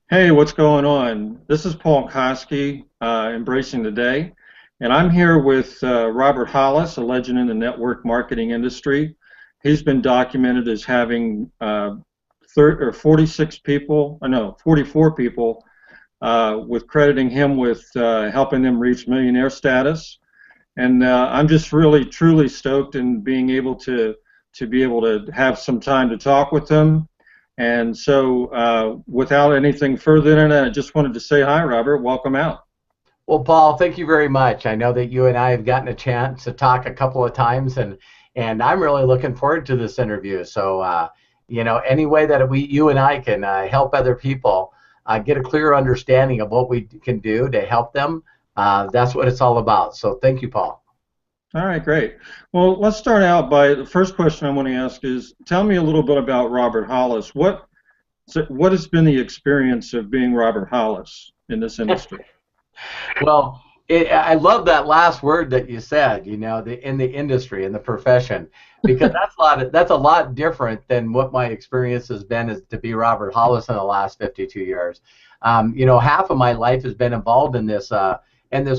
Hey, what's going on? This is Paul Koskey, Embracing the Day, and I'm here with Robert Hollis, a legend in the network marketing industry. He's been documented as having 46 people, no, 44 people, with crediting him with helping them reach millionaire status. And I'm just really, truly stoked in being able to be able to have some time to talk with him. And so, without anything further than that, I just wanted to say hi, Robert. Welcome out. Well, Paul, thank you very much. I know that you and I have gotten a chance to talk a couple of times, and I'm really looking forward to this interview. So, any way that you and I can help other people get a clear understanding of what we can do to help them, that's what it's all about. So, thank you, Paul. All right, great. Well, let's start out by the first question I want to ask is, tell me a little bit about Robert Hollis. What has been the experience of being Robert Hollis in this industry? Well, I love that last word that you said, in the industry, in the profession, because that's a lot different than what my experience has been as to be Robert Hollis in the last 52 years. Half of my life has been involved in this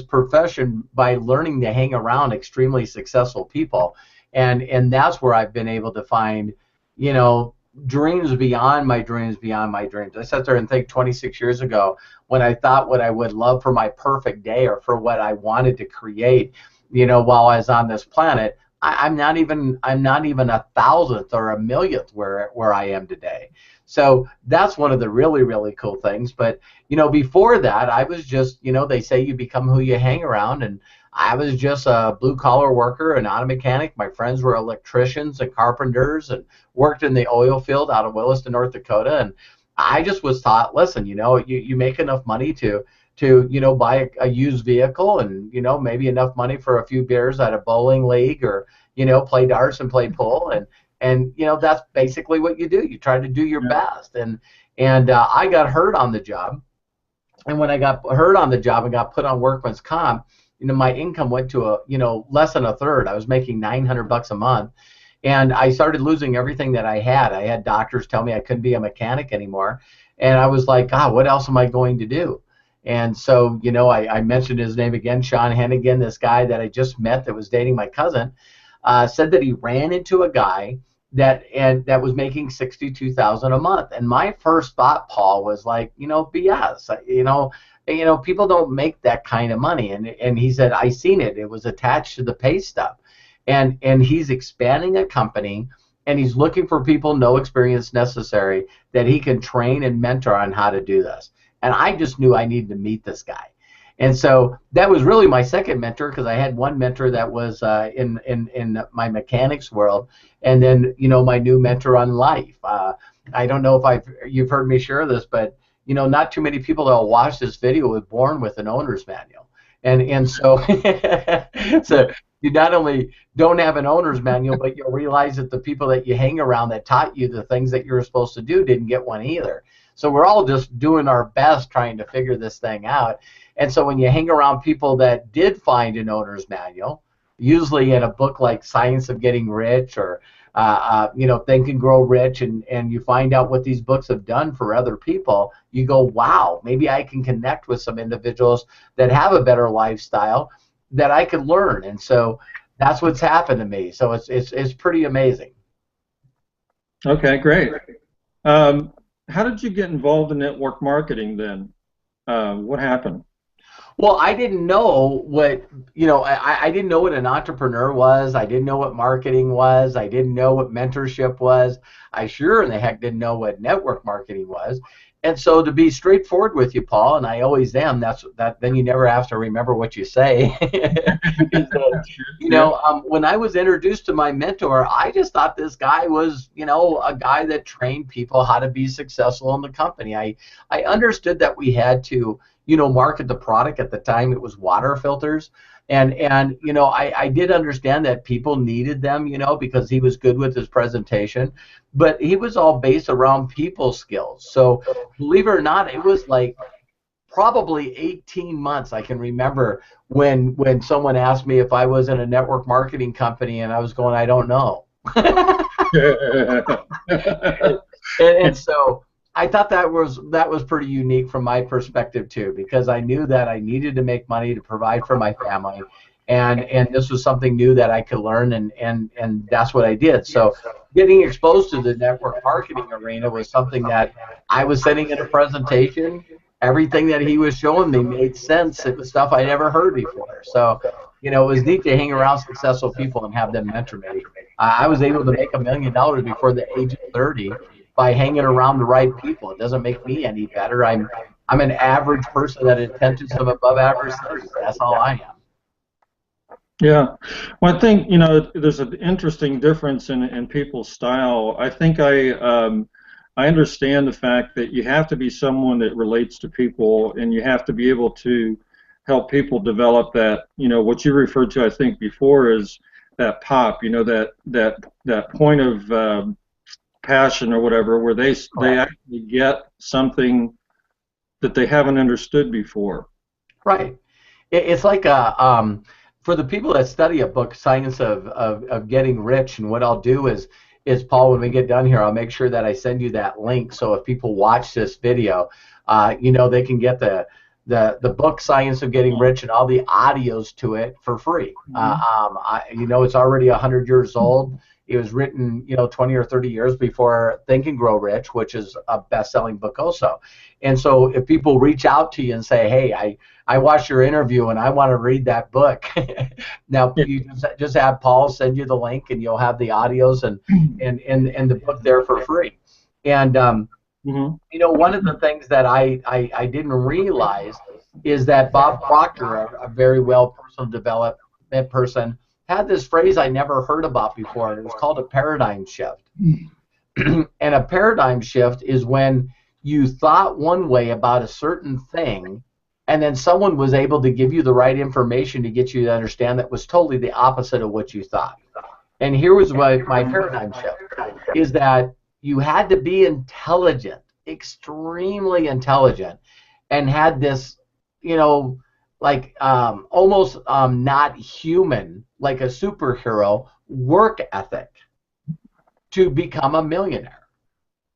profession by learning to hang around extremely successful people, and that's where I've been able to find, you know, dreams beyond my dreams, beyond my dreams. I sat there and think 26 years ago when I thought what I would love for my perfect day or for what I wanted to create, while I was on this planet. I'm not even a thousandth or a millionth where I am today. So that's one of the really, really cool things. But before that, I was just, they say you become who you hang around, and I was just a blue collar worker, an auto mechanic. My friends were electricians and carpenters and worked in the oil field out of Williston, North Dakota. And I just was taught, listen, you make enough money to buy a used vehicle, and maybe enough money for a few beers at a bowling league, or play darts and play pool, and that's basically what you do. You try to do your Yeah. best. And I got hurt on the job, and when I got hurt on the job and got put on workman's comp, my income went to less than a third. I was making $900 a month, and I started losing everything that I had. I had doctors tell me I couldn't be a mechanic anymore, and I was like, God, what else am I going to do? And so, I mentioned his name again, Sean Hennigan, this guy that I just met that was dating my cousin, said that he ran into a guy that was making 62,000 a month. And my first thought, Paul, was like, BS. People don't make that kind of money. And he said, I seen it. It was attached to the pay stub. And he's expanding a company, and he's looking for people, no experience necessary, that he can train and mentor on how to do this. And I just knew I needed to meet this guy. And so that was really my second mentor, because I had one mentor that was in my mechanics world, and then my new mentor on life. I don't know if you've heard me share this, but not too many people that will watch this video were born with an owner's manual, and so so you not only don't have an owner's manual, but you'll realize that the people that you hang around that taught you the things that you're supposed to do didn't get one either. So we're all just doing our best trying to figure this thing out. And so when you hang around people that did find an owner's manual, usually in a book like Science of Getting Rich, or Think and Grow Rich, and you find out what these books have done for other people, you go, wow, maybe I can connect with some individuals that have a better lifestyle that I could learn. And so that's what's happened to me. So it's pretty amazing. Okay, great. How did you get involved in network marketing then? What happened? Well, I didn't know I didn't know what an entrepreneur was. I didn't know what marketing was. I didn't know what mentorship was. I sure in the heck didn't know what network marketing was. And so, to be straightforward with you, Paul, and I always am, then you never have to remember what you say. is that, Yeah. when I was introduced to my mentor, I just thought this guy was, a guy that trained people how to be successful in the company. I understood that we had to market the product. At the time it was water filters, and I did understand that people needed them, because he was good with his presentation, but he was all based around people skills. So believe it or not, it was like probably 18 months. I can remember when someone asked me if I was in a network marketing company, and I was going, I don't know. and, and so I thought that was pretty unique from my perspective too, because I knew that I needed to make money to provide for my family, and this was something new that I could learn, and that's what I did. So getting exposed to the network marketing arena was something that I was sitting in a presentation. Everything that he was showing me made sense. It was stuff I never heard before. So, it was neat to hang around successful people and have them mentor me. I was able to make $1 million before the age of 30 by hanging around the right people. It doesn't make me any better. I'm an average person that intends some above average things. That's all I am. Yeah. Well, I think, there's an interesting difference in people's style. I think I understand the fact that you have to be someone that relates to people, and you have to be able to help people develop that, what you referred to, I think, before is that pop, that point of passion or whatever, where they actually get something that they haven't understood before. Right. It's like for the people that study a book, Science of Getting Rich, and what I'll do is Paul, when we get done here, I'll make sure that I send you that link. So if people watch this video, they can get the book Science of Getting Rich and all the audios to it for free. It's already 100 years old. It was written, 20 or 30 years before Think and Grow Rich, which is a best-selling book also. And so if people reach out to you and say, hey, I watched your interview and I want to read that book, now you just have Paul send you the link and you'll have the audios and the book there for free. And one of the things that I didn't realize is that Bob Proctor, a very well personal development person, had this phrase I never heard about before, and it was called a paradigm shift. And a paradigm shift is when you thought one way about a certain thing, and then someone was able to give you the right information to get you to understand that was totally the opposite of what you thought. And here was my paradigm shift, is that you had to be intelligent, extremely intelligent, and had this, almost not human, like a superhero work ethic to become a millionaire,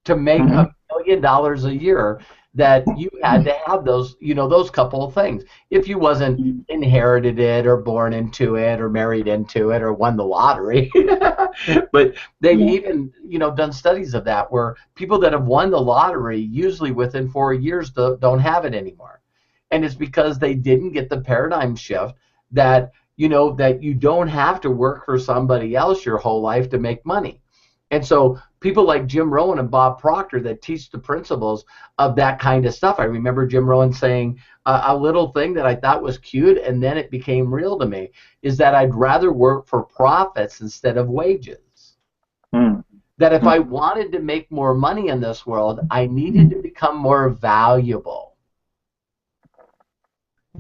to make $1 million a year. That you had to have those, those couple of things. If you wasn't inherited it or born into it or married into it or won the lottery, but they've even, done studies of that where people that have won the lottery usually within 4 years don't have it anymore. And it's because they didn't get the paradigm shift that, that you don't have to work for somebody else your whole life to make money. And so people like Jim Rohn and Bob Proctor that teach the principles of that kind of stuff. I remember Jim Rohn saying a little thing that I thought was cute, and then it became real to me, is that I'd rather work for profits instead of wages. That if I wanted to make more money in this world, I needed to become more valuable.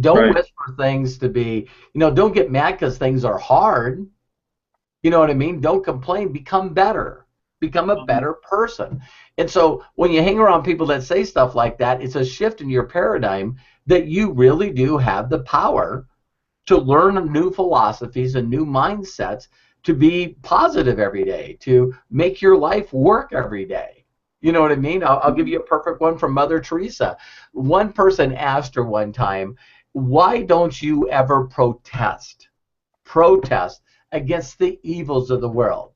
Don't wish for things to be, don't get mad because things are hard. You know what I mean? Don't complain. Become better. Become a better person. And so when you hang around people that say stuff like that, it's a shift in your paradigm that you really do have the power to learn new philosophies and new mindsets, to be positive every day, to make your life work every day. You know what I mean? I'll give you a perfect one from Mother Teresa. One person asked her one time, why don't you ever protest against the evils of the world?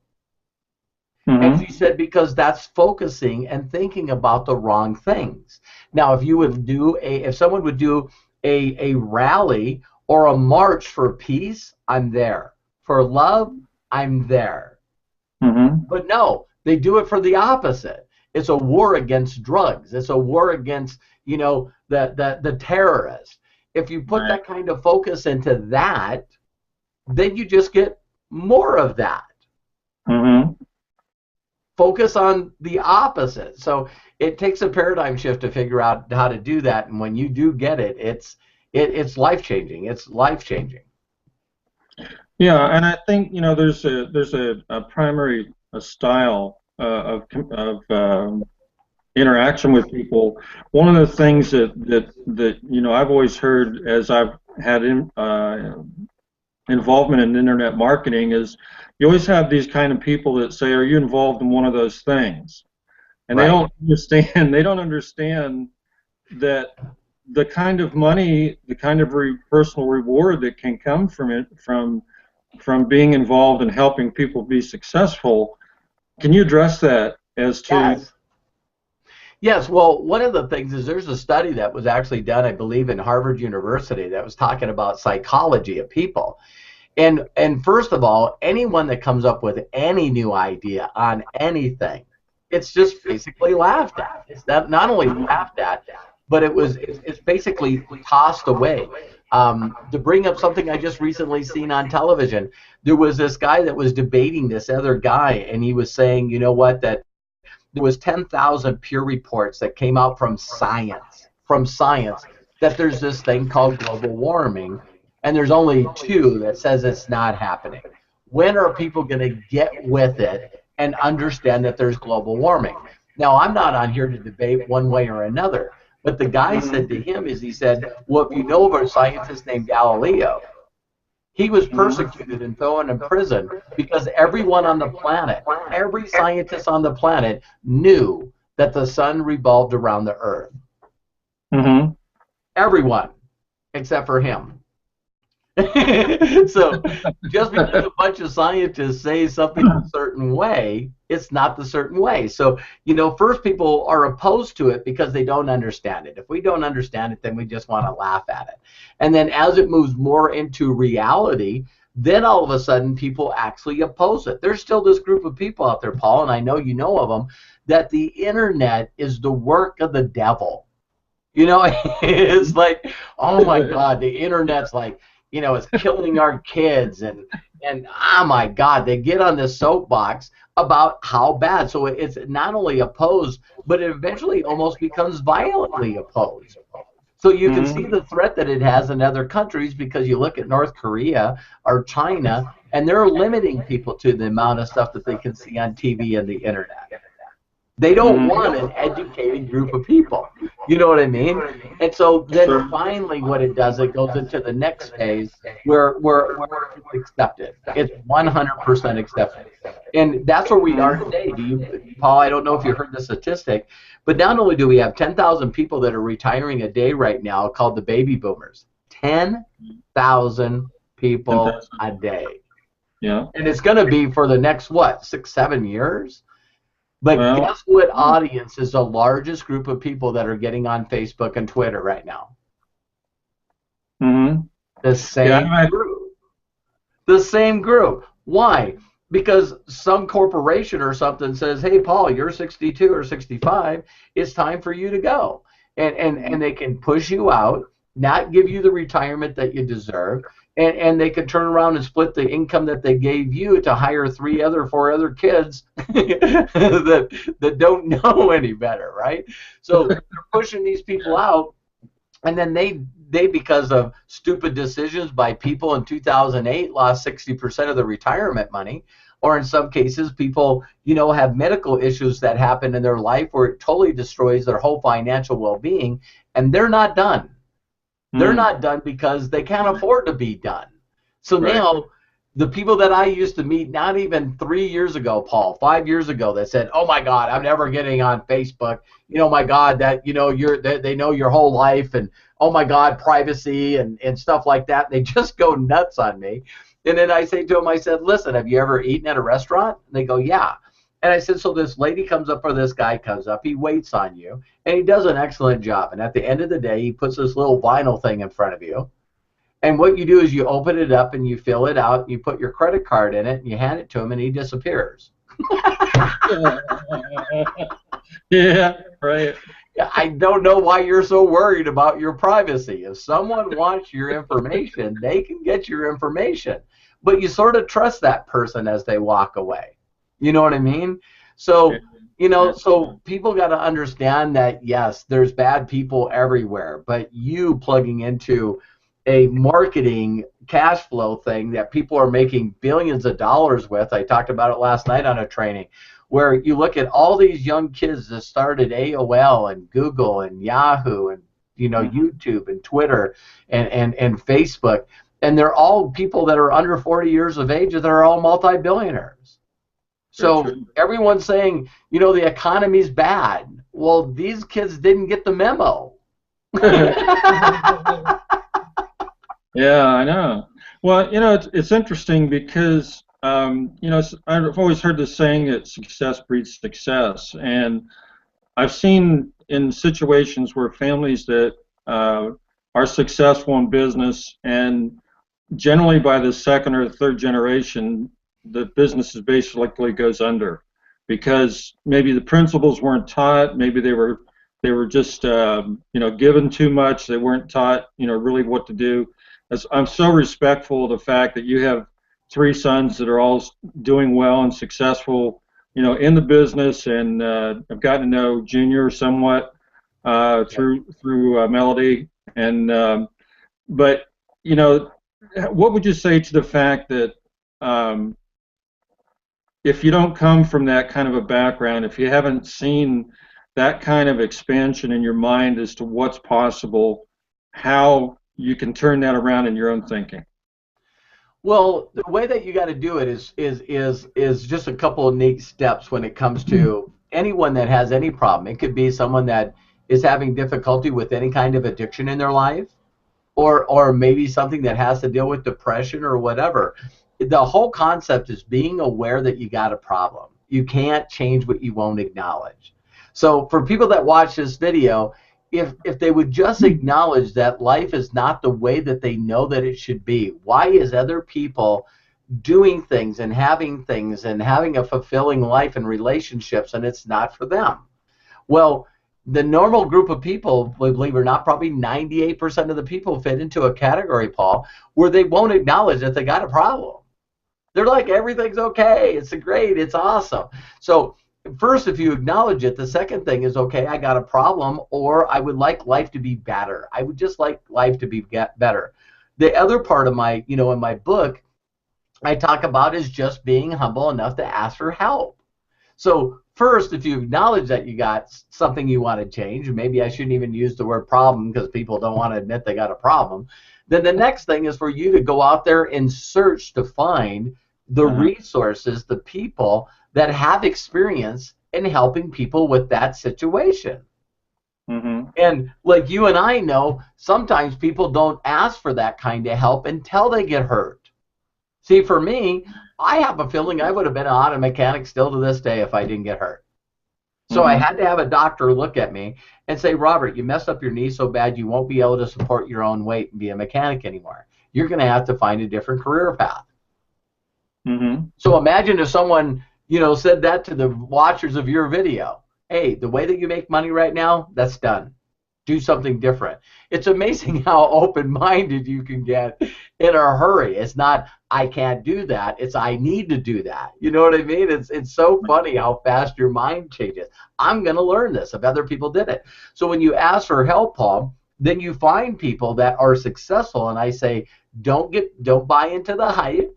And she said, because that's focusing and thinking about the wrong things. Now, if someone would do a rally or a march for peace, I'm there. For love, I'm there. But no, they do it for the opposite. It's a war against drugs. It's a war against, the terrorists. If you put that kind of focus into that, then you just get more of that. Focus on the opposite. So it takes a paradigm shift to figure out how to do that. And when you do get it, it's life-changing. It's life-changing. Yeah, and I think there's a primary style of interaction with people. One of the things that I've always heard as I've had involvement in internet marketing is you always have these kind of people that say, are you involved in one of those things? and they Right. don't understand. They don't understand that the kind of money, the kind of personal reward that can come from it, from being involved in helping people be successful. Can you address that as to? Yes. Yes, well, one of the things is there's a study that was actually done, I believe, in Harvard University that was talking about psychology of people. And first of all, anyone that comes up with any new idea on anything, it's just basically laughed at. It's not only laughed at, but it's basically tossed away. To bring up something I just recently seen on television, there was this guy that was debating this other guy, and he was saying, you know what, that there was 10,000 peer reports that came out from science, that there's this thing called global warming, and there's only two that says it's not happening. When are people going to get with it and understand that there's global warming? Now, I'm not on here to debate one way or another, but the guy said to him is he said, well, if you know of a scientist named Galileo, he was persecuted and thrown in prison because everyone on the planet, every scientist on the planet knew that the sun revolved around the earth. Mm-hmm. Everyone except for him. So just because a bunch of scientists say something a certain way, it's not the certain way. So, first people are opposed to it because they don't understand it. If we don't understand it, then we just want to laugh at it. And then as it moves more into reality, then all of a sudden people actually oppose it. There's still this group of people out there, Paul, and I know you know of them, that the internet is the work of the devil. It's like, oh my God, the internet's like, it's killing our kids, and oh my God, they get on this soapbox about how bad. So it's not only opposed, but it eventually almost becomes violently opposed. So you can see the threat that it has in other countries, because you look at North Korea or China, and they're limiting people to the amount of stuff that they can see on TV and the internet. They don't want an educated group of people. You know what I mean? And so then finally what it does, it goes into the next phase where it's accepted. It's 100% accepted. And that's where we are today. Paul, I don't know if you heard the statistic, but not only do we have 10,000 people that are retiring a day right now called the baby boomers. 10,000 people 10, a day. Yeah. And it's going to be for the next, 6, 7 years? But guess what audience is the largest group of people that are getting on Facebook and Twitter right now? Mm-hmm. The same group. The same group. Why? Because some corporation or something says, hey, Paul, you're 62 or 65. It's time for you to go. And they can push you out, not give you the retirement that you deserve, and they could turn around and split the income that they gave you to hire 4 other kids that don't know any better, right? So they're pushing these people out, and then they because of stupid decisions by people in 2008 lost 60% of the retirement money, or in some cases people have medical issues that happen in their life where it totally destroys their whole financial well-being, and they're not done. They're not done because they can't afford to be done. So now the people that I used to meet, not even 3 years ago, Paul, 5 years ago, that said, oh my God, I'm never getting on Facebook. My God, that they know your whole life, and oh my God, privacy and stuff like that. They just go nuts on me. And then I say to them, I said, listen, have you ever eaten at a restaurant? And they go, yeah. And I said, so this lady comes up or this guy comes up, he waits on you, and he does an excellent job. And at the end of the day, he puts this little vinyl thing in front of you. And what you do is you open it up and you fill it out, and you put your credit card in it, and you hand it to him, and he disappears. Yeah, right. I don't know why you're so worried about your privacy. If someone wants your information, they can get your information. But you sort of trust that person as they walk away. You know what I mean? So, so people got to understand that, yes, there's bad people everywhere, but you plugging into a marketing cash flow thing that people are making billions of dollars with. I talked about it last night on a training, where you look at all these young kids that started AOL and Google and Yahoo and YouTube and Twitter and Facebook, and they're all people that are under 40 years of age that are all multi-billionaires. Very So true. everyone's saying, you know, the economy's bad. Well, these kids didn't get the memo. Yeah, I know. Well, it's interesting because I've always heard this saying that success breeds success, and I've seen in situations where families that uh, are successful in business, and generally by the second or third generation, the business is basically goes under because maybe the principles weren't taught, maybe they were just given too much, they weren't taught really what to do. I'm so respectful of the fact that you have three sons that are all doing well and successful in the business, and I've gotten to know Junior somewhat through Melody, and but you know, what would you say to the fact that um, if you don't come from that kind of a background, if you haven't seen that kind of expansion in your mind as to what's possible, how you can turn that around in your own thinking? Well, the way that you got to do it is just a couple of neat steps when it comes to anyone that has any problem. It could be someone that is having difficulty with any kind of addiction in their life, or maybe something that has to deal with depression or whatever. The whole concept is being aware that you got a problem. You can't change what you won't acknowledge. So for people that watch this video, if they would just acknowledge that life is not the way that they know that it should be, why is other people doing things and having a fulfilling life and relationships and it's not for them? Well, the normal group of people, believe it or not, probably 98% of the people fit into a category, Paul, where they won't acknowledge that they got a problem. They're like, everything's okay, it's great, it's awesome. So first, if you acknowledge it, the second thing is, okay, I got a problem, or I would like life to be better. I would just like life to be better. The other part of my, in my book, I talk about is just being humble enough to ask for help. So first, if you acknowledge that you got something you want to change, and maybe I shouldn't even use the word problem because people don't want to admit they got a problem, then the next thing is for you to go out there and search to find the resources, the people that have experience in helping people with that situation. Mm-hmm. And like you and I know, sometimes people don't ask for that kind of help until they get hurt. See, for me, I have a feeling I would have been an auto mechanic still to this day if I didn't get hurt. So I had to have a doctor look at me and say, Robert, you messed up your knee so bad you won't be able to support your own weight and be a mechanic anymore. You're going to have to find a different career path. Mm-hmm. So imagine if someone, said that to the watchers of your video. Hey, the way that you make money right now, that's done. Do something different. It's amazing how open-minded you can get in a hurry. It's not, I can't do that. It's, I need to do that. You know what I mean? It's so funny how fast your mind changes. I'm going to learn this if other people did it. So when you ask for help, Paul, then you find people that are successful, and I say, don't buy into the hype.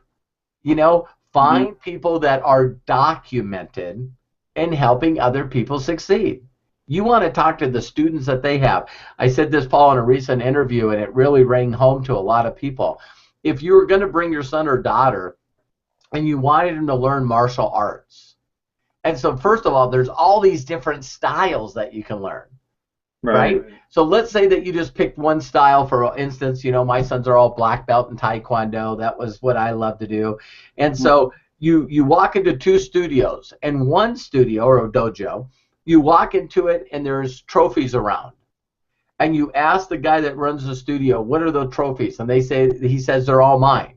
Find people that are documented in helping other people succeed. You want to talk to the students that they have. I said this, Paul, in a recent interview, and it really rang home to a lot of people. If you were going to bring your son or daughter and you wanted them to learn martial arts, and so first of all, there's all these different styles that you can learn, right? So let's say that you just picked one style. For instance, my sons are all black belt in Taekwondo. That was what I love to do. And so you walk into two studios, and one studio or a dojo, you walk into it and there's trophies around, and you ask the guy that runs the studio, what are the trophies? And he says they're all mine.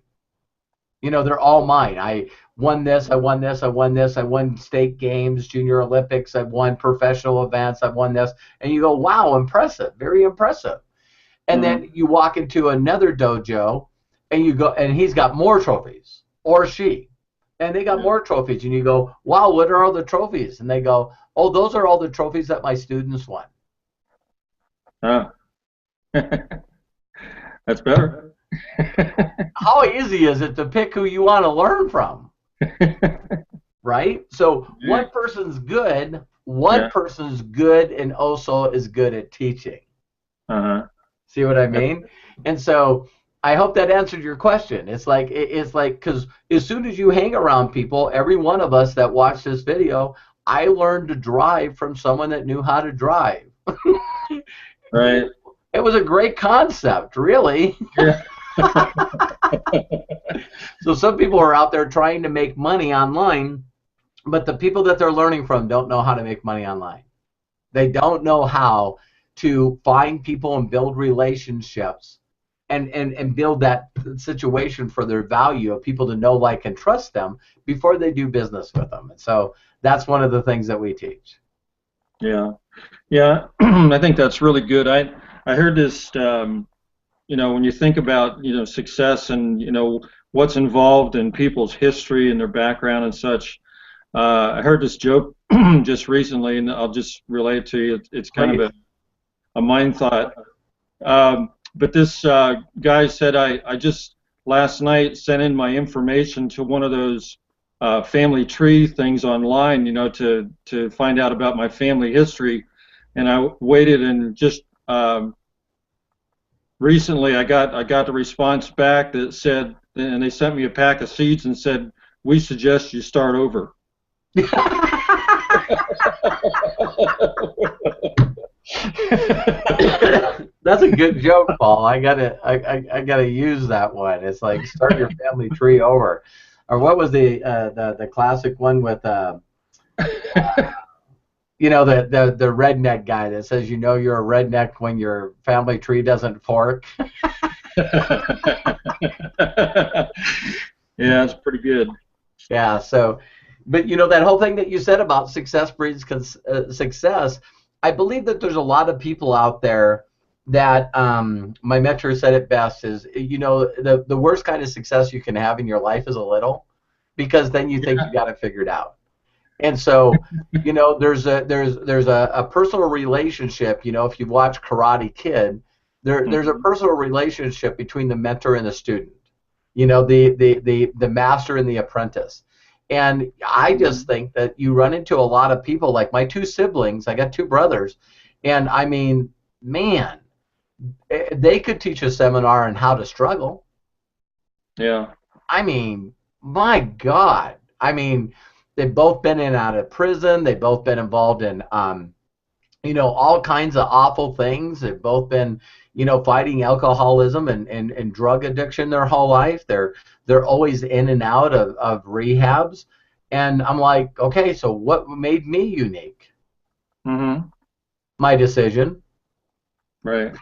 They're all mine. I won this, I won this, I won this, I won state games, junior Olympics, I've won professional events, I've won this. And you go, wow, impressive, very impressive. And then you walk into another dojo and you go, and he's got more trophies, or she, and they got more trophies, and you go, wow, what are all the trophies? And they go, oh, those are all the trophies that my students won. That's better. How easy is it to pick who you want to learn from? Right? So one person's good, person's good, and also is good at teaching. See what I mean? And so I hope that answered your question. It's like because as soon as you hang around people, every one of us that watched this video, I learned to drive from someone that knew how to drive. Right. It was a great concept, really. Yeah. So some people are out there trying to make money online, but the people that they're learning from don't know how to make money online. They don't know how to find people and build relationships and build that situation for their value of people to know, like, and trust them before they do business with them. And so that's one of the things that we teach. Yeah. Yeah. I think that's really good. I heard this, when you think about, success and, what's involved in people's history and their background and such, I heard this joke just recently, and I'll just relate it to you. It's kind of a mind thought. But this guy said, I just last night sent in my information to one of those family tree things online, to find out about my family history. And I waited, and just recently I got the response back that said, and they sent me a pack of seeds and said, we suggest you start over. That's a good joke, Paul. I gotta use that one. It's like start your family tree over, or what was the classic one with the redneck guy that says you're a redneck when your family tree doesn't fork. Yeah, it's pretty good. Yeah. So, but that whole thing that you said about success breeds success. I believe that there's a lot of people out there that my mentor said it best is, the worst kind of success you can have in your life is a little, because then you think you got it figured out. And so, there's a personal relationship. If you watch Karate Kid, there's a personal relationship between the mentor and the student. The master and the apprentice. And I just think that you run into a lot of people, like my two siblings. I got two brothers, and I mean, man, they could teach a seminar on how to struggle. Yeah. I mean, my God. I mean, they've both been in and out of prison. They've both been involved in, all kinds of awful things. They've both been, fighting alcoholism and drug addiction their whole life. They're always in and out of rehabs. And I'm like, okay, so what made me unique? Mm-hmm. My decision. Right.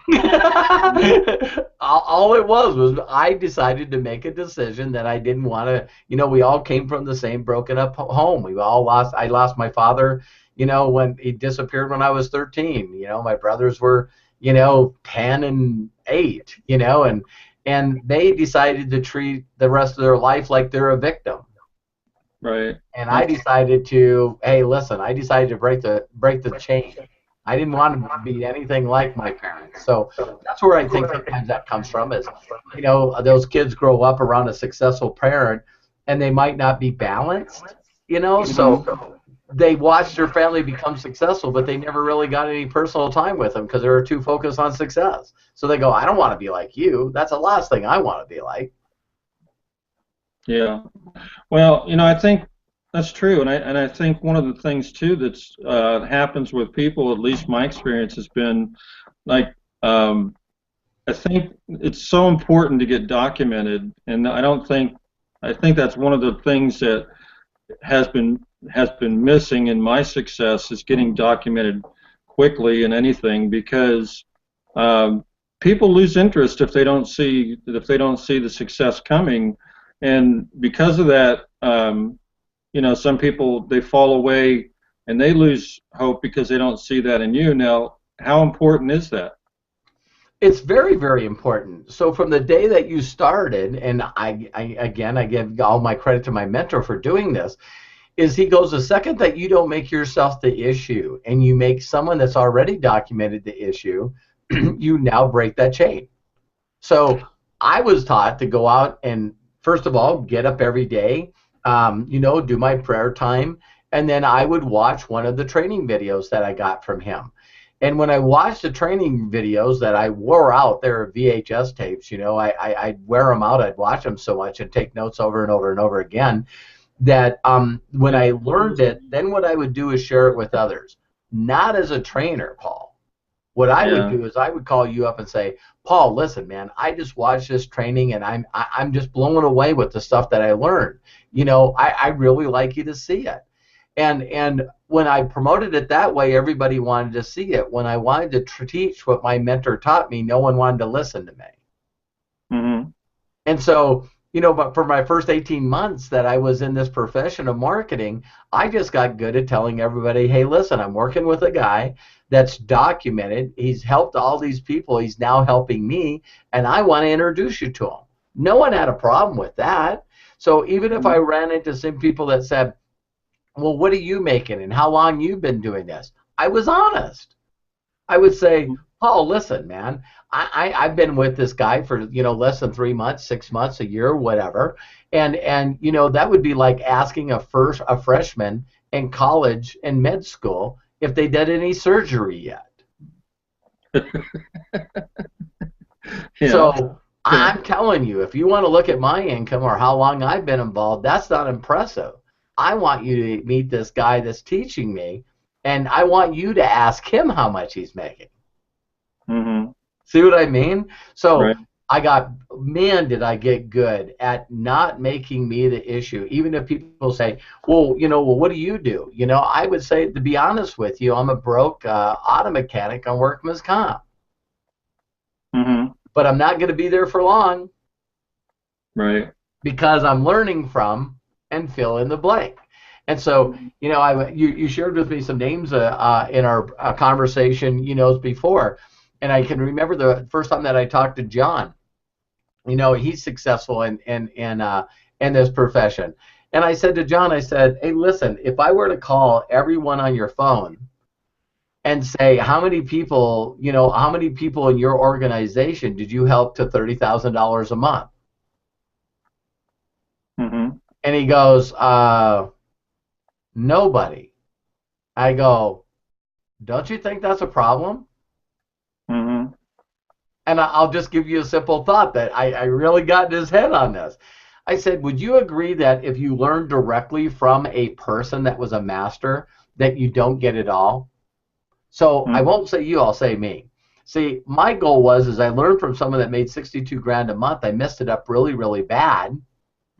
All it was I decided to make a decision that I didn't want to, we all came from the same broken up home. I lost my father, when he disappeared when I was 13. My brothers were, 10 and 8, and they decided to treat the rest of their life like they're a victim. Right. And I decided to, hey, listen, I decided to break the chain. I didn't want to be anything like my parents. So that's where I think sometimes that comes from is, those kids grow up around a successful parent and they might not be balanced, so they watch their family become successful, but they never really got any personal time with them because they were too focused on success. So they go, I don't want to be like you. That's the last thing I want to be like. Yeah. Well, I think that's true, and I think one of the things too that's happens with people, at least my experience has been, like, I think it's so important to get documented, and I think that's one of the things that has been missing in my success is getting documented quickly in anything, because people lose interest if they don't see the success coming, and because of that, some people, they fall away and they lose hope because they don't see that in you. Now, how important is that? It's very, very important. So from the day that you started, and I give all my credit to my mentor for doing this, is he goes, the second that you don't make yourself the issue and you make someone that's already documented the issue, you now break that chain. So I was taught to go out and, first of all, get up every day, do my prayer time, and then I would watch one of the training videos that I got from him. And when I watched the training videos that I wore out, there are VHS tapes, I'd wear them out. I'd watch them so much and take notes over and over and over again that when I learned it, then what I would do is share it with others. Not as a trainer, Paul. What I would do is I would call you up and say, Paul, listen, man, I just watched this training and I'm just blown away with the stuff that I learned. I really like you to see it. And when I promoted it that way, everybody wanted to see it. When I wanted to teach what my mentor taught me, no one wanted to listen to me. Mm-hmm. And so, but for my first 18 months that I was in this profession of marketing, I just got good at telling everybody, hey, listen, I'm working with a guy that's documented. He's helped all these people. He's now helping me, and I want to introduce you to him. No one had a problem with that. So even if I ran into some people that said, well, what are you making and how long you've been doing this? I was honest. I would say, Paul, listen, man, I've been with this guy for, less than 3 months, 6 months, a year, whatever. And that would be like asking a freshman in college and med school if they did any surgery yet. So I'm telling you, if you want to look at my income or how long I've been involved, that's not impressive. I want you to meet this guy that's teaching me, and I want you to ask him how much he's making. Mm-hmm. See what I mean? So right. did I get good at not making me the issue. Even if people say, well, what do you do? I would say, to be honest with you, I'm a broke auto mechanic on workman's comp. Mm-hmm. But I'm not going to be there for long. Right. Because I'm learning from and fill in the blank. And so, you shared with me some names in our conversation, before. And I can remember the first time that I talked to John. He's successful in this profession. And I said to John, I said, hey, listen, if I were to call everyone on your phone and say, how many people in your organization did you help to $30,000 a month? Mm-hmm. And he goes, nobody. I go, don't you think that's a problem? Mm-hmm. And I'll just give you a simple thought that I really got in his head on this. I said, would you agree that if you learn directly from a person that was a master, that you don't get it all? So I won't say you, I'll say me. See, my goal was I learned from someone that made 62 grand a month. I messed it up really, really bad,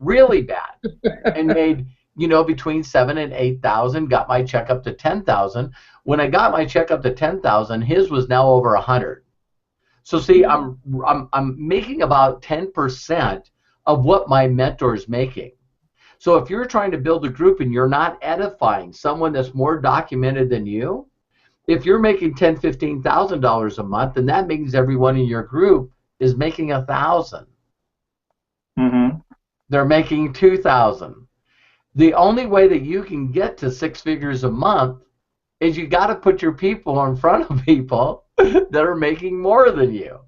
and made between 7,000 and 8,000. Got my check up to 10,000. When I got my check up to 10,000, his was now over 100. So see, I'm making about 10% of what my mentor is making. So if you're trying to build a group and you're not edifying someone that's more documented than you, if you're making $10,000, $15,000 a month, then that means everyone in your group is making 1,000. Mm-hmm. They're making 2,000. The only way that you can get to 6 figures a month is you got to put your people in front of people that are making more than you.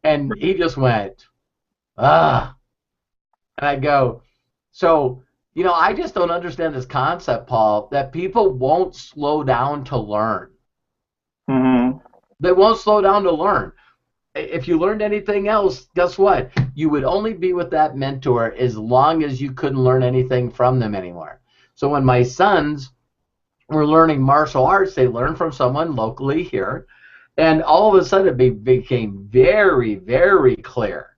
And he just went, ah. And I go, so, I just don't understand this concept, Paul, that people won't slow down to learn. Mm-hmm. They won't slow down to learn. If you learned anything else, guess what? You would only be with that mentor as long as you couldn't learn anything from them anymore. So when my sons were learning martial arts, they learned from someone locally here. And all of a sudden it became very, very clear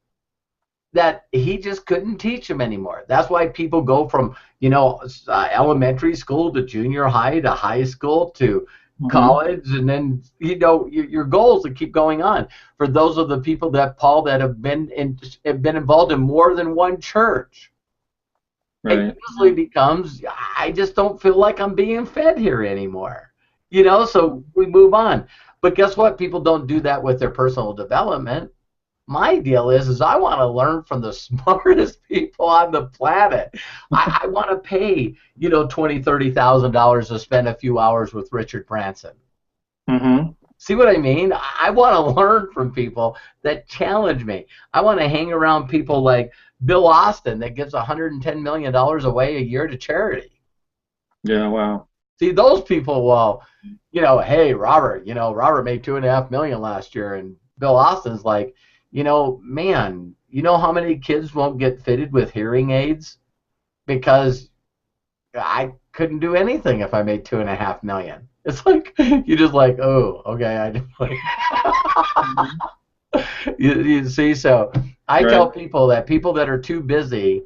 that he just couldn't teach them anymore. That's why people go from, elementary school to junior high to high school to college, and then your goals to keep going on. For those of the people that Paul that have been involved in more than one church, right. It usually becomes, I just don't feel like I'm being fed here anymore. So we move on. But guess what? People don't do that with their personal development. My deal is I want to learn from the smartest people on the planet. I want to pay, $20,000, $30,000 to spend a few hours with Richard Branson. Mm-hmm. See what I mean? I want to learn from people that challenge me. I want to hang around people like Bill Austin that gives $110 million away a year to charity. Yeah, wow. See, those people, well, hey, Robert, Robert made 2.5 million last year, and Bill Austin's like, man, you know how many kids won't get fitted with hearing aids because I couldn't do anything if I made 2.5 million. It's like you just like, oh, okay, I just like you see. So I tell Right. people that are too busy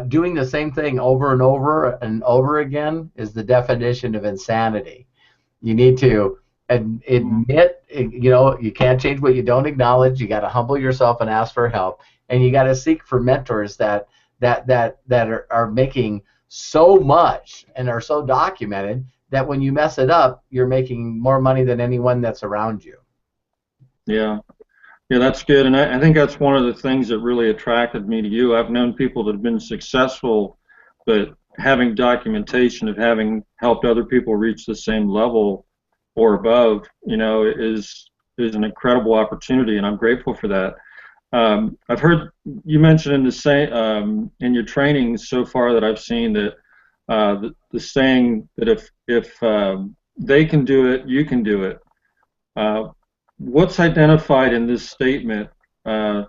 doing the same thing over and over and over again is the definition of insanity. You need to admit, you can't change what you don't acknowledge. You got to humble yourself and ask for help, and you got to seek for mentors that are making so much and are so documented that when you mess it up, you're making more money than anyone that's around you. Yeah. Yeah, that's good. And I think that's one of the things that really attracted me to you. I've known people that have been successful, but having documentation of having helped other people reach the same level or above, is an incredible opportunity, and I'm grateful for that. I've heard you mention in the same in your trainings so far that I've seen that the saying that if they can do it, you can do it. Uh, what's identified in this statement? I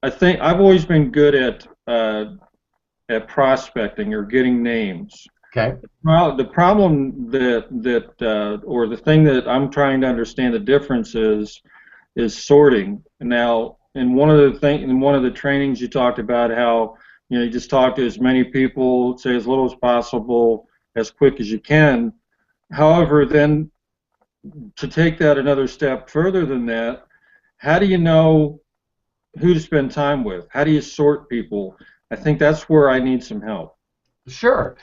think I've always been good at prospecting or getting names. Okay. Well, the problem or the thing that I'm trying to understand the difference is sorting. Now, in one of the trainings, you talked about how you just talk to as many people, say as little as possible, as quick as you can. However, then to take that another step further than that, how do you know who to spend time with? How do you sort people? I think that's where I need some help. Sure.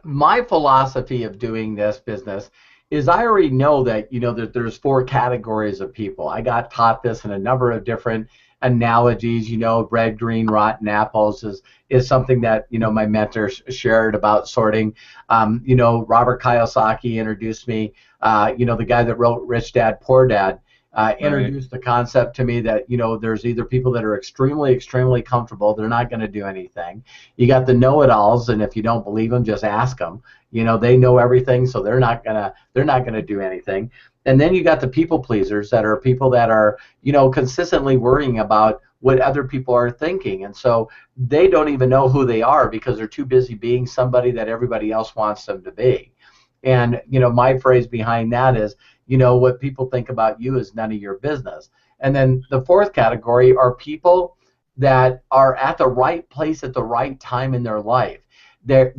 My philosophy of doing this business is I already know that that there's four categories of people. I got taught this in a number of different analogies. Red, green, rotten apples is something that my mentor shared about sorting. Robert Kiyosaki introduced me. The guy that wrote Rich Dad Poor Dad. Right. Introduced the concept to me that there's either people that are extremely comfortable, they're not going to do anything. You got the know-it-alls, and if you don't believe them, just ask them. They know everything, so they're not gonna do anything. And then you got the people pleasers, that are people that are consistently worrying about what other people are thinking, and so they don't even know who they are because they're too busy being somebody that everybody else wants them to be. And my phrase behind that is, what people think about you is none of your business. And then the fourth category are people that are at the right place at the right time in their life. They're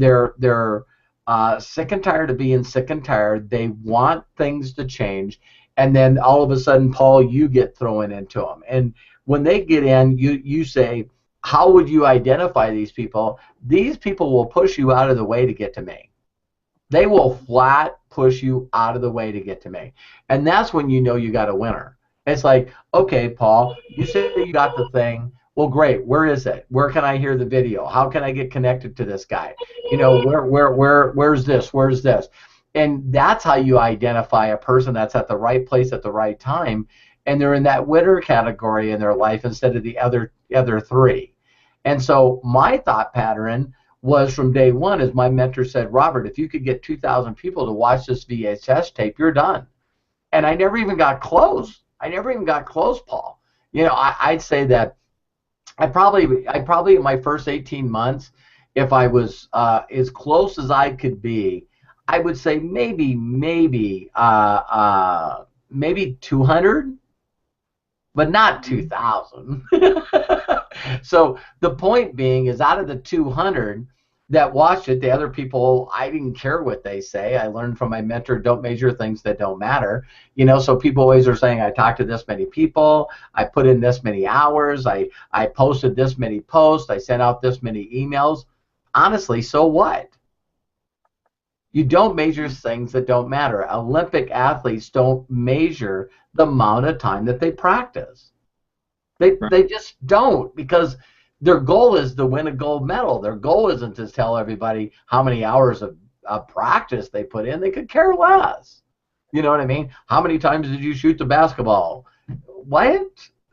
sick and tired of being sick and tired. They want things to change, and then all of a sudden, Paul, you get thrown into them. And when they get in, you say, how would you identify these people? These people will push you out of the way to get to me. They will flat push you out of the way to get to me. And that's when you know you got a winner. It's like, okay, Paul, you said you got the thing. Well, great. Where is it? Where can I hear the video? How can I get connected to this guy? Where's this? Where's this? And that's how you identify a person that's at the right place at the right time, and they're in that winner category in their life instead of the other three. And so my thought pattern was from day one, as my mentor said, Robert, if you could get 2,000 people to watch this VHS tape, you're done. And I never even got close. Paul. I'd say that I probably in my first 18 months, if I was as close as I could be, I would say maybe 200, but not 2,000. So the point being is, out of the 200 that watched it, the other people, I didn't care what they say. I learned from my mentor, don't measure things that don't matter. So people always are saying, I talked to this many people, I put in this many hours, I posted this many posts, I sent out this many emails. Honestly, so what? You don't measure things that don't matter. Olympic athletes don't measure the amount of time that they practice. They just don't, because their goal is to win a gold medal. Their goal isn't to tell everybody how many hours of practice they put in. They could care less. You know what I mean? How many times did you shoot the basketball? What?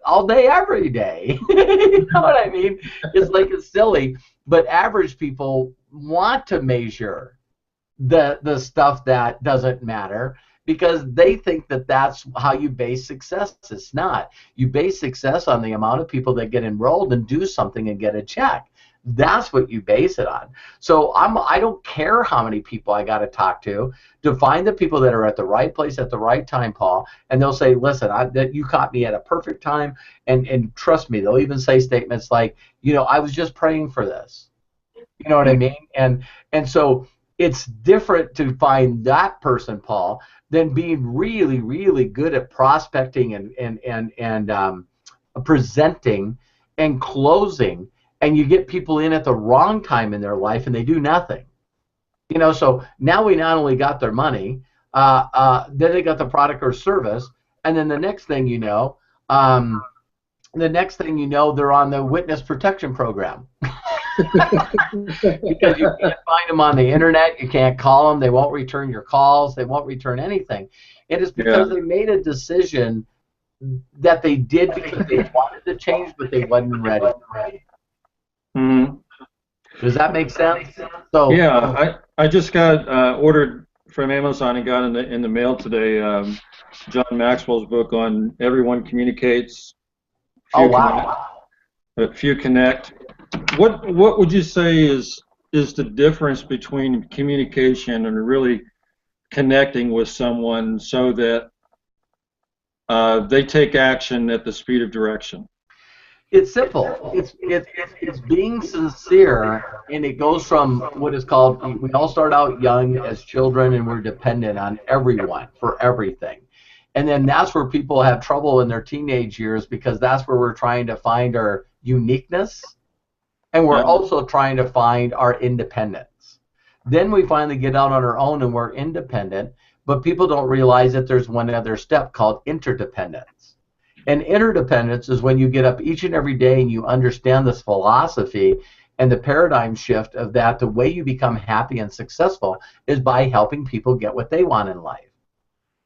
All day, every day. You know what I mean? It's silly, but average people want to measure. the stuff that doesn't matter, because they think that that's how you base success. It's not. You base success on the amount of people that get enrolled and do something and get a check. That's what you base it on. So I don't care how many people I got to talk to find the people that are at the right place at the right time, Paul. And they'll say, listen, that you caught me at a perfect time. And trust me, they'll even say statements like, I was just praying for this. You know what I mean? And so it's different to find that person, Paul, than being really, really good at prospecting and presenting and closing. And you get people in at the wrong time in their life, and they do nothing. So now we not only got their money, then they got the product or service, and then the next thing you know, they're on the witness protection program. Because you can't find them on the internet, you can't call them, they won't return your calls, they won't return anything. It is because they made a decision that they did because they wanted to change, but they wasn't ready. Mm-hmm. Does that make sense? So yeah, I just got ordered from Amazon and got in the mail today John Maxwell's book on Everyone Communicates. Few connect. What would you say is the difference between communication and really connecting with someone so that they take action at the speed of direction? It's simple. It's being sincere, and it goes from what is called, we all start out young as children, and we're dependent on everyone for everything. And then that's where people have trouble in their teenage years, because that's where we're trying to find our uniqueness, and we're also trying to find our independence. Then we finally get out on our own and we're independent, but people don't realize that there's one other step called interdependence. And interdependence is when you get up each and every day and you understand this philosophy and the paradigm shift of that. The way you become happy and successful is by helping people get what they want in life.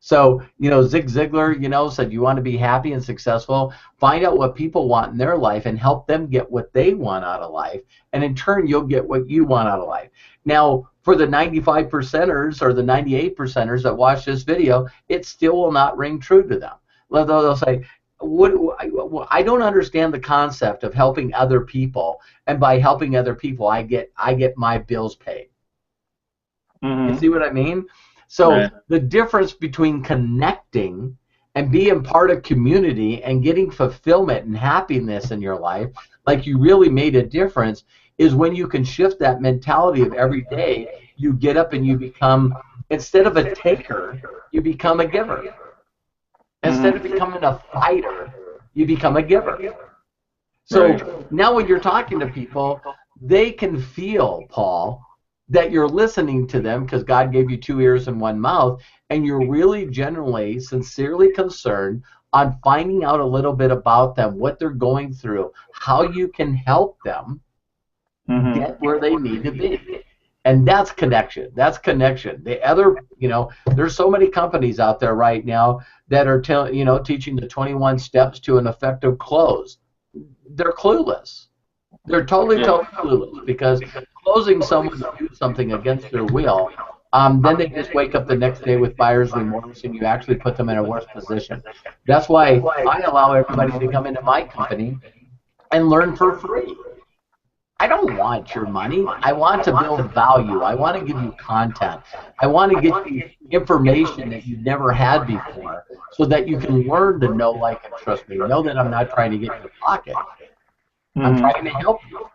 So, Zig Ziglar, said you want to be happy and successful, find out what people want in their life and help them get what they want out of life. And in turn, you'll get what you want out of life. Now, for the 95%ers or the 98%ers that watch this video, it still will not ring true to them. They'll say, I don't understand the concept of helping other people, and by helping other people, I get my bills paid. Mm-hmm. You see what I mean? So the difference between connecting and being part of community and getting fulfillment and happiness in your life, like you really made a difference, is when you can shift that mentality of every day, you get up and you become, instead of a taker, you become a giver. Instead of becoming a fighter, you become a giver. So now when you're talking to people, they can feel, Paul, that you're listening to them, because God gave you 2 ears and 1 mouth, and you're really genuinely, sincerely concerned on finding out a little bit about them, what they're going through, how you can help them get where they need to be. And that's connection. That's connection. The other, there's so many companies out there right now that are teaching the 21 steps to an effective close. They're clueless. They're totally clueless, because closing someone to do something against their will, then they just wake up the next day with buyer's remorse, and you actually put them in a worse position. That's why I allow everybody to come into my company and learn for free. I don't want your money. I want to build value. I want to give you content. I want to get you information that you've never had before, so that you can learn to know, like, and trust me. Know that I'm not trying to get in your pocket. I'm trying to help you.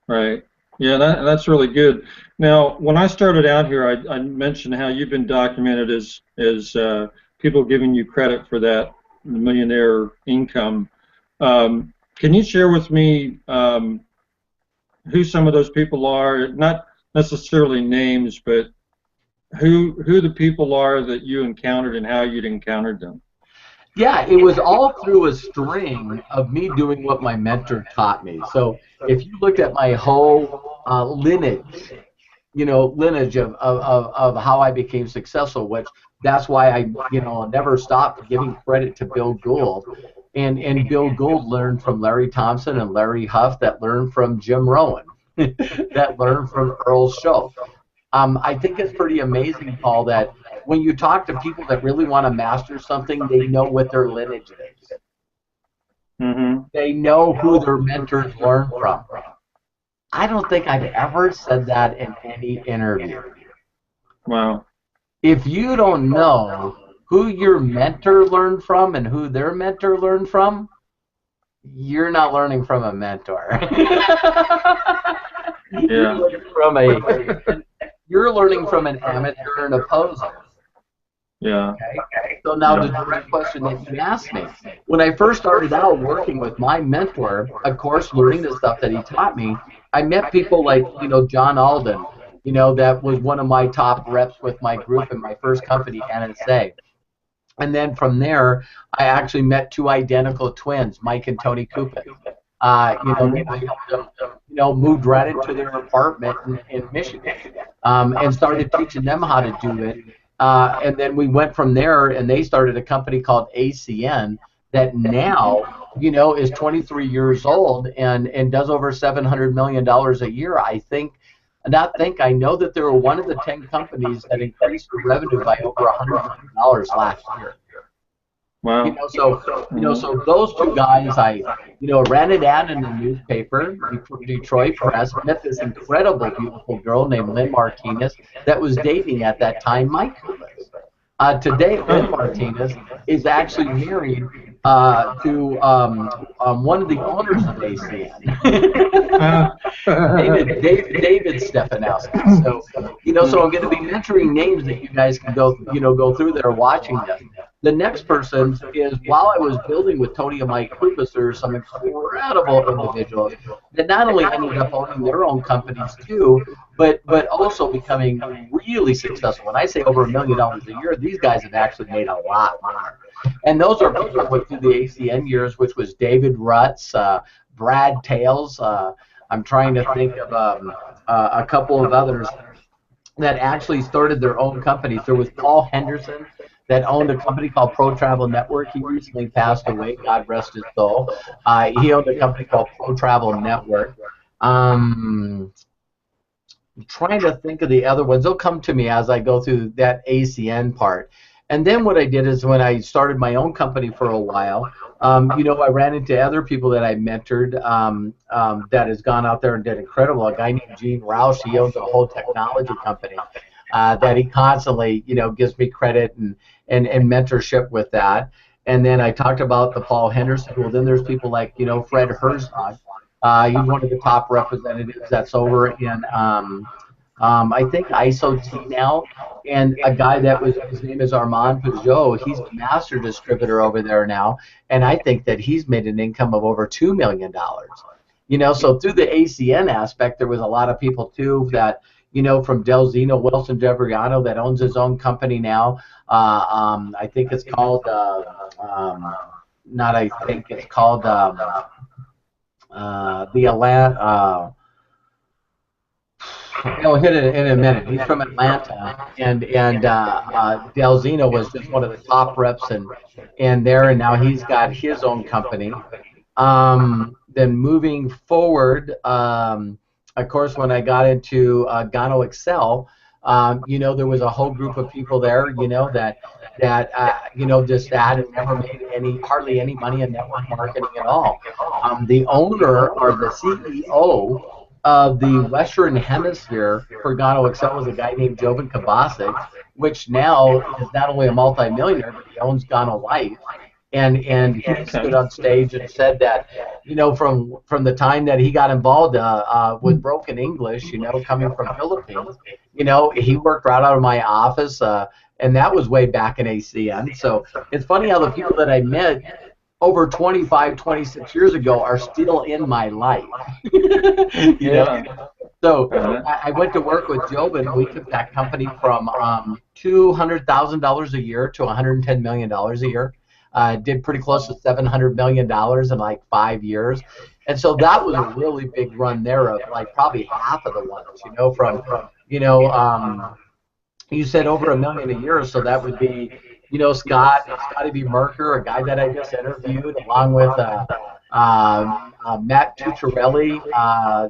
Right. Yeah, that's really good. Now, when I started out here, I mentioned how you've been documented as people giving you credit for that millionaire income. Can you share with me who some of those people are? Not necessarily names, but who the people are that you encountered and how you'd encountered them. Yeah, it was all through a string of me doing what my mentor taught me. So if you looked at my whole lineage of how I became successful, which that's why I never stopped giving credit to Bill Gould. And Bill Gould learned from Larry Thompson and Larry Huff, that learned from Jim Rohn, that learned from Earl Schultz. I think it's pretty amazing, Paul, that when you talk to people that really want to master something, they know what their lineage is. Mm-hmm. They know who their mentors learn from. I don't think I've ever said that in any interview. Wow. If you don't know who your mentor learned from and who their mentor learned from, you're not learning from a mentor. You're Yeah. learning from you're learning from an amateur and a poser. Yeah. Okay. So now the Yeah. direct question that you asked me, when I first started out working with my mentor, of course, learning the stuff that he taught me, I met people like, John Alden, that was one of my top reps with my group in my first company, NSA. And then from there, I actually met two identical twins, Mike and Tony Kupin. That I helped them, moved right into their apartment in Michigan, and started teaching them how to do it. And then we went from there, and they started a company called ACN that now, is 23 years old and does over $700 million a year. I know that they were one of the 10 companies that increased their revenue by over $100 million last year. Wow. So those two guys, I ran an ad in the newspaper, Detroit Press, met this incredible, beautiful girl named Lynn Martinez that was dating at that time Mike Kulis. Today, Lynn Martinez is actually married to one of the owners of ACN, David Stefanowski. So I'm going to be mentoring names that you guys can go through that are watching this. The next person is, while I was building with Tony and Mike Kupis, there are some incredible individuals that not only ended up owning their own companies too, but also becoming really successful. When I say over $1 million a year, these guys have actually made a lot more. And those are people that went through the ACN years, which was David Rutz, Brad Tales. I'm trying to think of a couple of others that actually started their own companies. There was Paul Henderson that owned a company called Pro Travel Network. He recently passed away, God rest his soul. He owned a company called Pro Travel Network. I'm trying to think of the other ones. They'll come to me as I go through that ACN part. And then what I did is, when I started my own company for a while, I ran into other people that I mentored that has gone out there and did incredible. A guy named Gene Roush, he owns a whole technology company that he constantly, gives me credit and mentorship with that. And then I talked about the Paul Henderson. Well, then there's people like, Fred Herzog. He's one of the top representatives that's over in I think ISO-T now, and a guy that was, his name is Armand Peugeot. He's a master distributor over there now, and I think that he's made an income of over $2 million. So through the ACN aspect, there was a lot of people too that, from Delzino Wilson Devriano that owns his own company now. I think it's called, it's called the Atlanta. He'll hit it in a minute. He's from Atlanta, and Delzino was just one of the top reps in there, and now he's got his own company. Then moving forward, of course, when I got into Gano Excel, there was a whole group of people there, that just hadn't never made hardly any money in network marketing at all. The owner or the CEO of the Western Hemisphere for Gano Excel was a guy named Jovan Kabasic, which now is not only a multimillionaire, but he owns Gano Life. And he stood on stage and said that, from the time that he got involved with broken English, coming from Philippines, he worked right out of my office, and that was way back in ACN. So it's funny how the people that I met over 25, 26 years ago are still in my life. So I went to work with Jovan. We took that company from $200,000 a year to $110 million a year. Did pretty close to $700 million in like 5 years. And so that was a really big run there of like probably half of the ones, you said over $1 million a year, so that would be, Scotty B. Merker, a guy that I just interviewed, along with Matt Tucciarelli.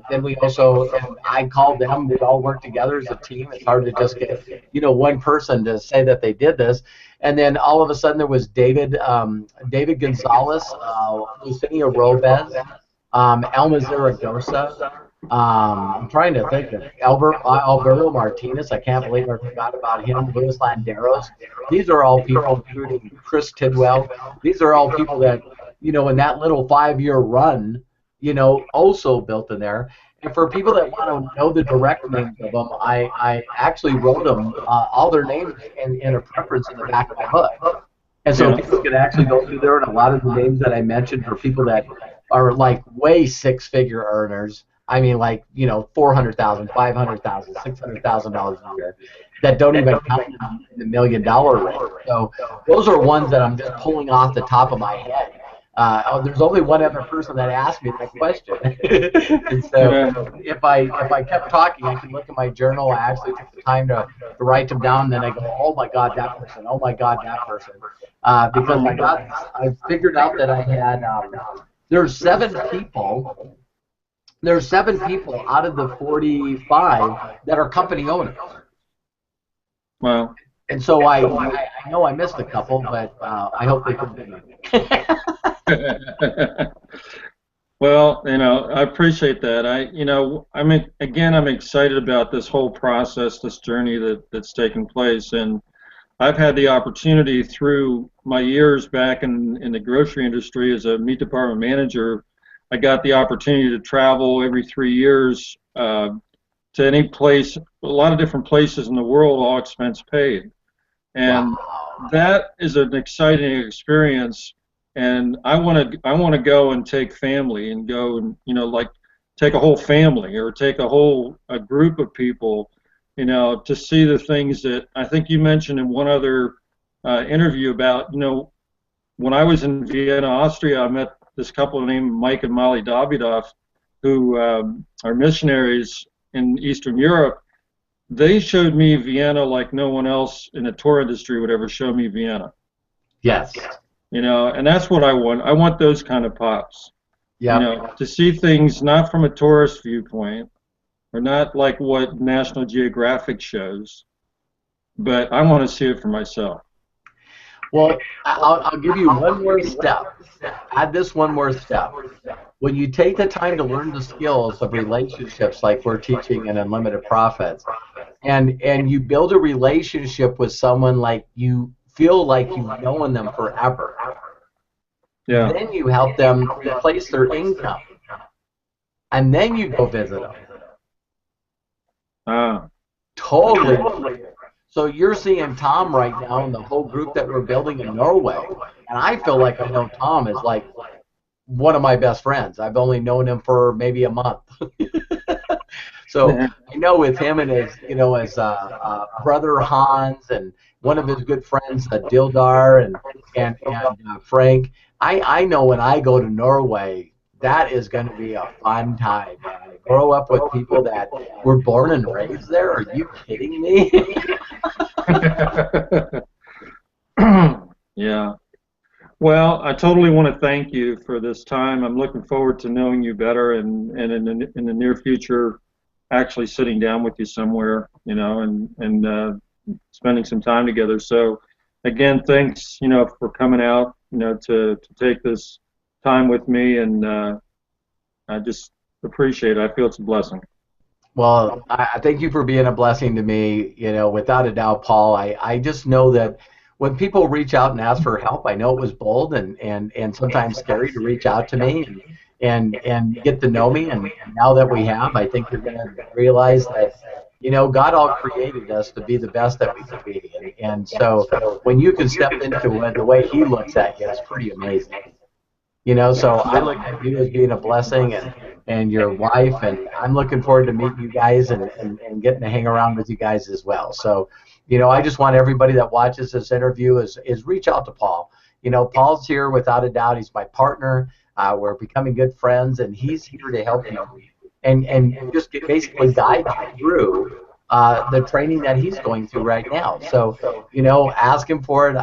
Then we also, and I called them. We all worked together as a team. It's hard to just get, one person to say that they did this. And then all of a sudden there was David Gonzalez, Lucinia Robez, Elma Zaragoza. I'm trying to think of Alberto Martinez. I can't believe I forgot about him. Luis Landeros. These are all people, including Chris Tidwell. These are all people that, in that little 5-year run, also built in there. And for people that want to know the direct names of them, I actually wrote them, all their names in a preference in the back of my book. And so people can actually go through there, and a lot of the names that I mentioned for people that are like way six-figure earners. I mean, like, $400,000, $500,000, $600,000 a year that don't even count in the $1 million range. So those are ones that I'm just pulling off the top of my head. There's only one other person that asked me that question. And so if I kept talking, I can look at my journal. I actually took the time to write them down, and then I go, oh my God, that person. Oh my God, that person. Because I figured out that I had there's 7 people. There's 7 people out of the 45 that are company owners. Wow. And so I know I missed a couple, but I hope they continue. Well, I appreciate that. I'm excited about this whole process, this journey that's taken place, and I've had the opportunity through my years back in the grocery industry as a meat department manager. I got the opportunity to travel every 3 years to any place, a lot of different places in the world, all expense paid. And that is an exciting experience. And I want to go and take family and go and, like take a whole family or take a group of people, to see the things that I think you mentioned in one other interview about, when I was in Vienna, Austria, I met this couple named Mike and Molly Davidoff, who are missionaries in Eastern Europe. They showed me Vienna like no one else in the tour industry would ever show me Vienna. Yes. And that's what I want. I want those kind of pops. Yeah. To see things not from a tourist viewpoint, or not like what National Geographic shows, but I want to see it for myself. Well, I'll give you one more step. Add this one more step. When you take the time to learn the skills of relationships like we're teaching in Unlimited Profits, and you build a relationship with someone like you feel like you've known them forever, then you help them replace their income, and then you go visit them. Totally. So you're seeing Tom right now and the whole group that we're building in Norway, and I feel like I know Tom is like one of my best friends. I've only known him for maybe a month. So I know with him and his, his brother Hans and one of his good friends, Dildar and Frank. I know when I go to Norway, that is going to be a fun time. I grow up with people that were born and raised there. Are you kidding me? Yeah. Well, I totally want to thank you for this time. I'm looking forward to knowing you better, and in the near future, actually sitting down with you somewhere, and spending some time together. So, again, thanks, for coming out, to take this time with me, and I just appreciate it. I feel it's a blessing. Well, I thank you for being a blessing to me. Without a doubt, Paul. I just know that when people reach out and ask for help, I know it was bold and sometimes scary to reach out to me and get to know me. And now that we have, I think you're going to realize that, God all created us to be the best that we could be. And so when you can step into it, the way He looks at you is pretty amazing. So I look at you as being a blessing and your wife, and I'm looking forward to meeting you guys and getting to hang around with you guys as well. So, I just want everybody that watches this interview is reach out to Paul. Paul's here without a doubt. He's my partner. We're becoming good friends, and he's here to help you and just basically guide you through the training that he's going through right now. So, ask him for it.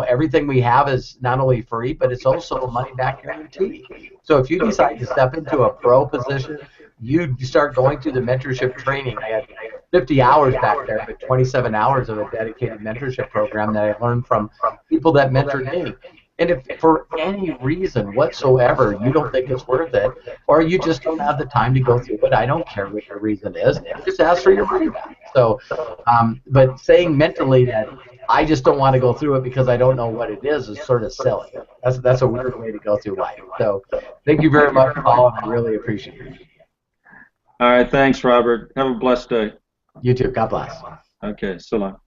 Everything we have is not only free, but it's also a money back guarantee. So if you decide to step into a pro position, you start going through the mentorship training. I had 50 hours back there, but 27 hours of a dedicated mentorship program that I learned from people that mentored me. And if for any reason whatsoever you don't think it's worth it, or you just don't have the time to go through it, I don't care what your reason is, just ask for your money back. So, but saying mentally that I just don't want to go through it because I don't know what it is sort of silly. That's a weird way to go through life. So thank you very much, Paul, and I really appreciate it. All right, thanks, Robert. Have a blessed day. You too. God bless. Okay, so long.